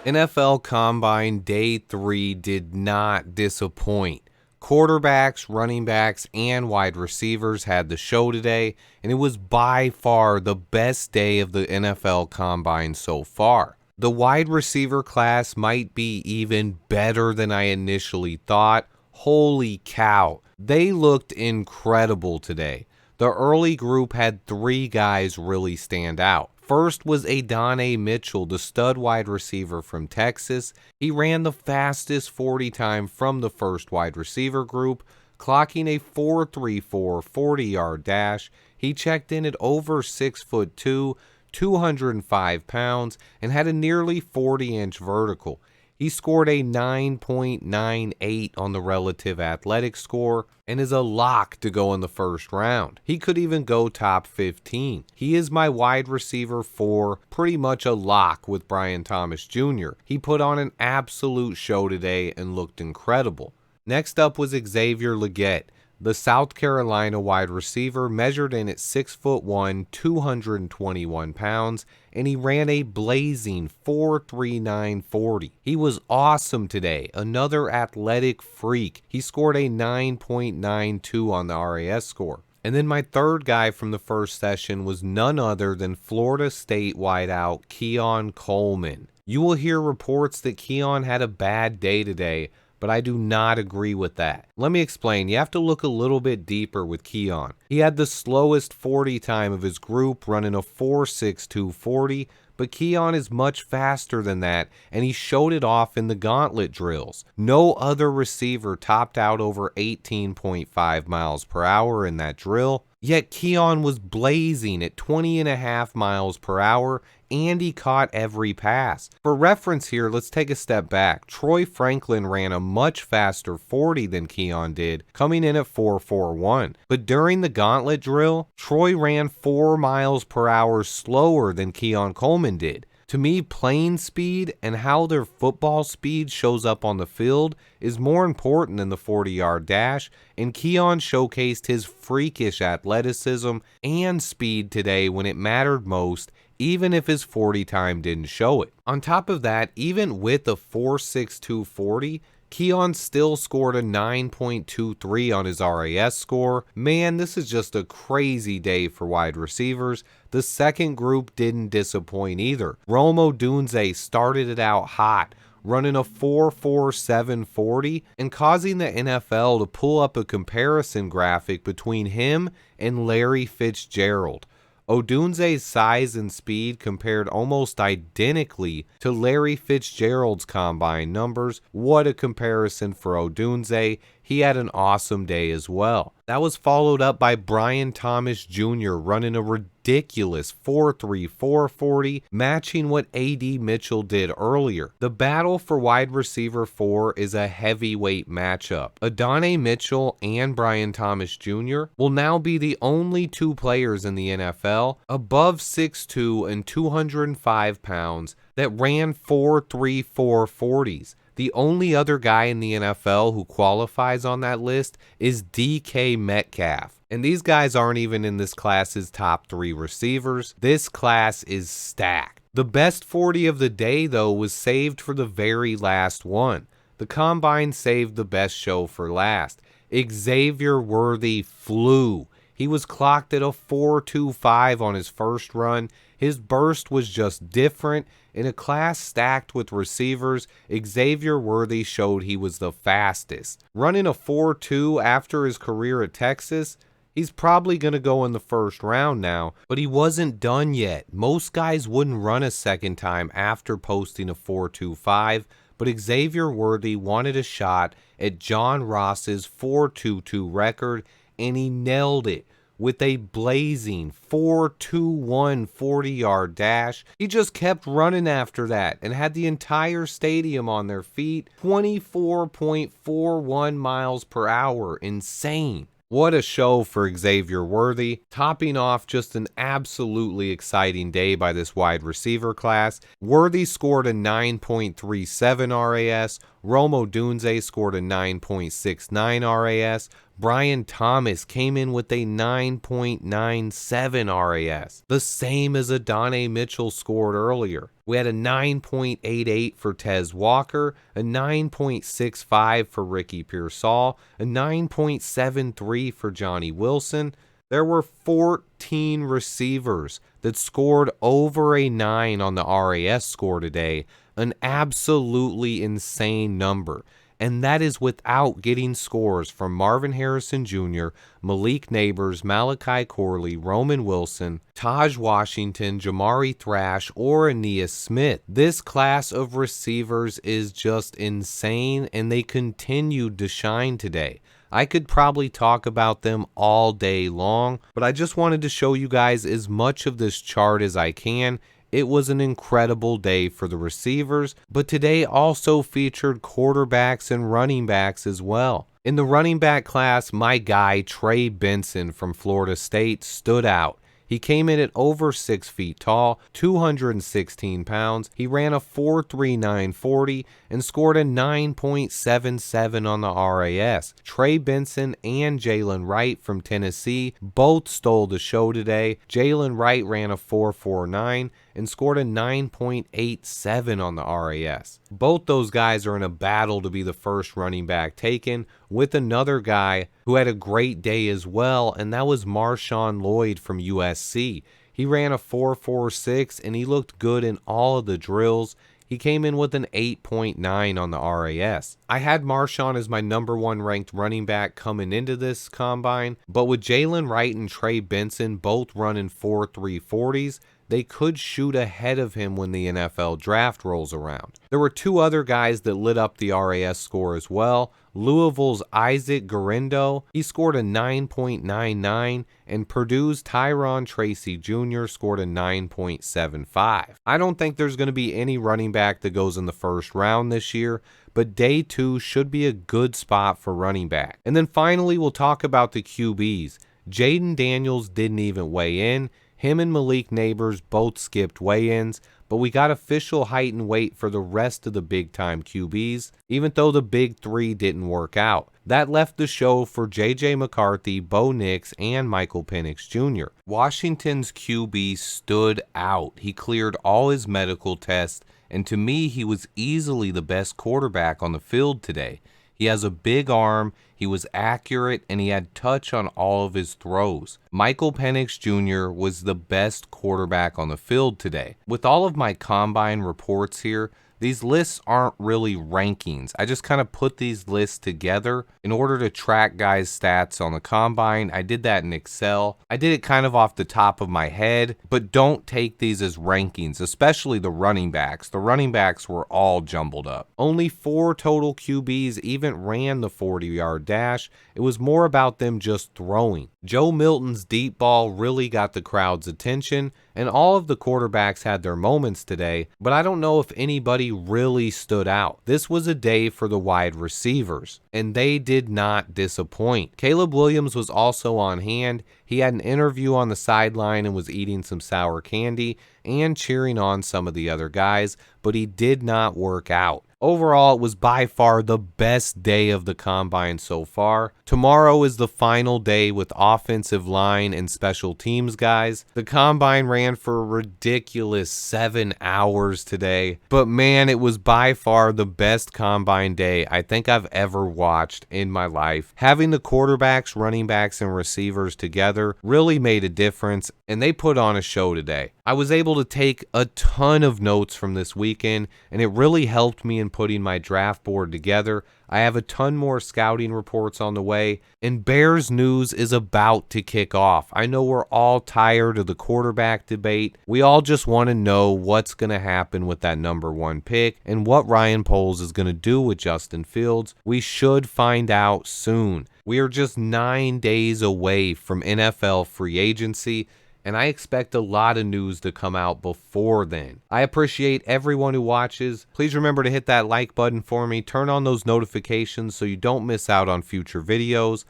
NFL Combine Day 3 did not disappoint. Quarterbacks, running backs, and wide receivers had the show today, and it was by far the best day of the NFL Combine so far. The wide receiver class might be even better than I initially thought. Holy cow, they looked incredible today. The early group had three guys really stand out. First was Adonai Mitchell, the stud wide receiver from Texas. He ran the fastest 40 time from the first wide receiver group, clocking a 4.34 40-yard dash. He checked in at over 6'2", 205 pounds, and had a nearly 40-inch vertical. He scored a 9.98 on the relative athletic score and is a lock to go in the first round. He could even go top 15. He is my wide receiver 4, pretty much a lock with Brian Thomas Jr. He put on an absolute show today and looked incredible. Next up was Xavier Legette. The South Carolina wide receiver measured in at 6'1", 221 pounds, and he ran a blazing 4.39 40. He was awesome today, another athletic freak. He scored a 9.92 on the RAS score. And then my third guy from the first session was none other than Florida State wideout Keon Coleman. You will hear reports that Keon had a bad day today, but I do not agree with that. Let me explain. You have to look a little bit deeper with Keon. He had the slowest 40 time of his group, running a 4.62 40, but Keon is much faster than that, and he showed it off in the gauntlet drills. No other receiver topped out over 18.5 miles per hour in that drill, yet Keon was blazing at 20.5 miles per hour, and he caught every pass. For reference here, let's take a step back. Troy Franklin ran a much faster 40 than Keon did, coming in at 4.41. But during the gauntlet drill, Troy ran 4 miles per hour slower than Keon Coleman did. To me, playing speed and how their football speed shows up on the field is more important than the 40-yard dash, and Keon showcased his freakish athleticism and speed today when it mattered most, even if his 40 time didn't show it. On top of that, even with a 4.62 40, Keon still scored a 9.23 on his RAS score. Man, this is just a crazy day for wide receivers. The second group didn't disappoint either. Rome Odunze started it out hot, running a 4.47 40 and causing the NFL to pull up a comparison graphic between him and Larry Fitzgerald. Odunze's size and speed compared almost identically to Larry Fitzgerald's combine numbers. What a comparison for Odunze. He had an awesome day as well. That was followed up by Brian Thomas Jr. running a ridiculous 4.34 40, matching what A.D. Mitchell did earlier. The battle for wide receiver 4 is a heavyweight matchup. Adonai Mitchell and Brian Thomas Jr. will now be the only two players in the NFL above 6'2" and 205 pounds that ran 4.34 40s. The only other guy in the NFL who qualifies on that list is DK Metcalf. And these guys aren't even in this class's top 3 receivers. This class is stacked. The best 40 of the day, though, was saved for the very last one. The Combine saved the best show for last. Xavier Worthy flew. He was clocked at a 4.25 on his first run. His burst was just different. In a class stacked with receivers, Xavier Worthy showed he was the fastest. Running a 4.2 after his career at Texas, he's probably going to go in the first round now, but he wasn't done yet. Most guys wouldn't run a second time after posting a 4.25, but Xavier Worthy wanted a shot at John Ross's 4.22 record, and he nailed it with a blazing 4.21 40-yard dash. He just kept running after that and had the entire stadium on their feet. 24.41 miles per hour. Insane. What a show for Xavier Worthy, topping off just an absolutely exciting day by this wide receiver class. Worthy scored a 9.37 RAS, Rome Odunze scored a 9.69 RAS, Brian Thomas came in with a 9.97 RAS, the same as Adonai Mitchell scored earlier. We had a 9.88 for Tez Walker, a 9.65 for Ricky Pearsall, a 9.73 for Johnny Wilson. There were 14 receivers that scored over a 9 on the RAS score today, an absolutely insane number. And that is without getting scores from Marvin Harrison Jr., Malik Neighbors, Malachi Corley, Roman Wilson, Taj Washington, Jamari Thrash, or Aeneas Smith. This class of receivers is just insane, and they continued to shine today. I could probably talk about them all day long, but I just wanted to show you guys as much of this chart as I can. It was an incredible day for the receivers, but today also featured quarterbacks and running backs as well. In the running back class, my guy Trey Benson from Florida State stood out. He came in at over 6 feet tall, 216 pounds. He ran a 4.39 40 and scored a 9.77 on the RAS. Trey Benson and Jalen Wright from Tennessee both stole the show today. Jalen Wright ran a 4.49 and scored a 9.87 on the RAS. Both those guys are in a battle to be the first running back taken, with another guy who had a great day as well, and that was Marshawn Lloyd from USC. He ran a 4.46 and he looked good in all of the drills. He came in with an 8.9 on the RAS. I had Marshawn as my number 1 ranked running back coming into this combine, but with Jalen Wright and Trey Benson both running 4.3 40s, they could shoot ahead of him when the NFL draft rolls around. There were 2 other guys that lit up the RAS score as well. Louisville's Isaac Garindo, he scored a 9.99, and Purdue's Tyron Tracy Jr. scored a 9.75. I don't think there's going to be any running back that goes in the first round this year, but day 2 should be a good spot for running back. And then finally, we'll talk about the QBs. Jaden Daniels didn't even weigh in. Him and Malik Neighbors both skipped weigh-ins, but we got official height and weight for the rest of the big-time QBs, even though the big 3 didn't work out. That left the show for J.J. McCarthy, Bo Nix, and Michael Penix Jr. Washington's QB stood out. He cleared all his medical tests, and to me, he was easily the best quarterback on the field today. He has a big arm, he was accurate, and he had touch on all of his throws. Michael Penix Jr. was the best quarterback on the field today. With all of my combine reports here, these lists aren't really rankings. I just kind of put these lists together in order to track guys' stats on the combine. I did that in Excel. I did it kind of off the top of my head, but don't take these as rankings, especially the running backs. The running backs were all jumbled up. Only 4 total QBs even ran the 40-yard dash. It was more about them just throwing. Joe Milton's deep ball really got the crowd's attention, and all of the quarterbacks had their moments today, but I don't know if anybody really stood out. This was a day for the wide receivers, and they did not disappoint. Caleb Williams was also on hand. He had an interview on the sideline and was eating some sour candy and cheering on some of the other guys, but he did not work out. Overall, it was by far the best day of the combine so far. Tomorrow is the final day with offensive line and special teams guys. The combine ran for a ridiculous 7 hours today, but man, it was by far the best combine day I think I've ever watched in my life. Having the quarterbacks, running backs, and receivers together really made a difference, and they put on a show today. I was able to take a ton of notes from this weekend, and it really helped me in putting my draft board together. I have a ton more scouting reports on the way, and Bears news is about to kick off. I know we're all tired of the quarterback debate. We all just want to know what's going to happen with that number 1 pick and what Ryan Poles is going to do with Justin Fields. We should find out soon. We are just 9 days away from NFL free agency, and I expect a lot of news to come out before then. I appreciate everyone who watches. Please remember to hit that like button for me. Turn on those notifications so you don't miss out on future videos.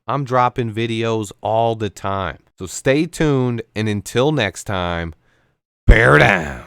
I'm dropping videos all the time. So stay tuned, and until next time, bear down.